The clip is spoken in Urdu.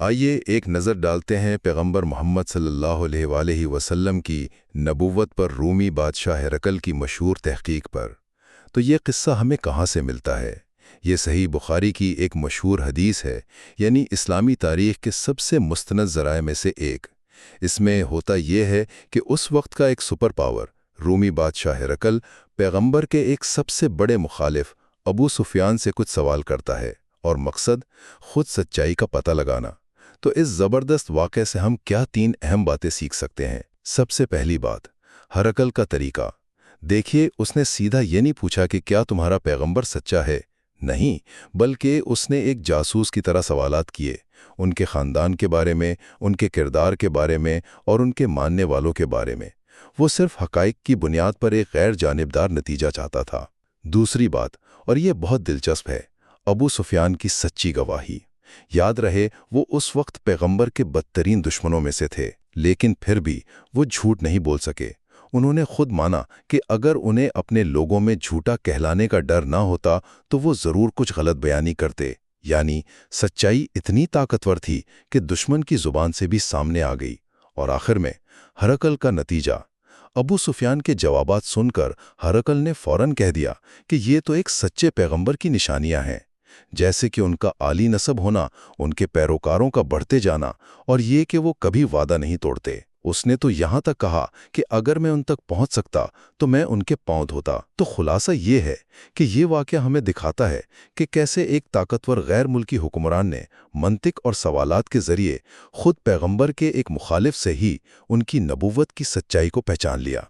آئیے ایک نظر ڈالتے ہیں پیغمبر محمد صلی اللہ علیہ وآلہ وسلم کی نبوت پر رومی بادشاہ ہرقل کی مشہور تحقیق پر۔ تو یہ قصہ ہمیں کہاں سے ملتا ہے؟ یہ صحیح بخاری کی ایک مشہور حدیث ہے، یعنی اسلامی تاریخ کے سب سے مستند ذرائع میں سے ایک۔ اس میں ہوتا یہ ہے کہ اس وقت کا ایک سپر پاور رومی بادشاہ ہرقل پیغمبر کے ایک سب سے بڑے مخالف ابو سفیان سے کچھ سوال کرتا ہے، اور مقصد خود سچائی کا پتہ لگانا۔ تو اس زبردست واقعے سے ہم کیا تین اہم باتیں سیکھ سکتے ہیں؟ سب سے پہلی بات، ہرقل کا طریقہ۔ دیکھیے، اس نے سیدھا یہ نہیں پوچھا کہ کیا تمہارا پیغمبر سچا ہے؟ نہیں، بلکہ اس نے ایک جاسوس کی طرح سوالات کیے، ان کے خاندان کے بارے میں، ان کے کردار کے بارے میں اور ان کے ماننے والوں کے بارے میں۔ وہ صرف حقائق کی بنیاد پر ایک غیر جانبدار نتیجہ چاہتا تھا۔ دوسری بات، اور یہ بہت دلچسپ ہے، ابو سفیان کی سچی گواہی۔ یاد رہے، وہ اس وقت پیغمبر کے بدترین دشمنوں میں سے تھے، لیکن پھر بھی وہ جھوٹ نہیں بول سکے۔ انہوں نے خود مانا کہ اگر انہیں اپنے لوگوں میں جھوٹا کہلانے کا ڈر نہ ہوتا تو وہ ضرور کچھ غلط بیانی کرتے۔ یعنی سچائی اتنی طاقتور تھی کہ دشمن کی زبان سے بھی سامنے آ گئی۔ اور آخر میں ہرقل کا نتیجہ۔ ابو سفیان کے جوابات سن کر ہرقل نے فوراً کہہ دیا کہ یہ تو ایک سچے پیغمبر کی نشانیاں ہیں، جیسے کہ ان کا عالی نسب ہونا، ان کے پیروکاروں کا بڑھتے جانا، اور یہ کہ وہ کبھی وعدہ نہیں توڑتے۔ اس نے تو یہاں تک کہا کہ اگر میں ان تک پہنچ سکتا تو میں ان کے پاؤں دھوتا۔ تو خلاصہ یہ ہے کہ یہ واقعہ ہمیں دکھاتا ہے کہ کیسے ایک طاقتور غیر ملکی حکمران نے منطق اور سوالات کے ذریعے خود پیغمبر کے ایک مخالف سے ہی ان کی نبوت کی سچائی کو پہچان لیا۔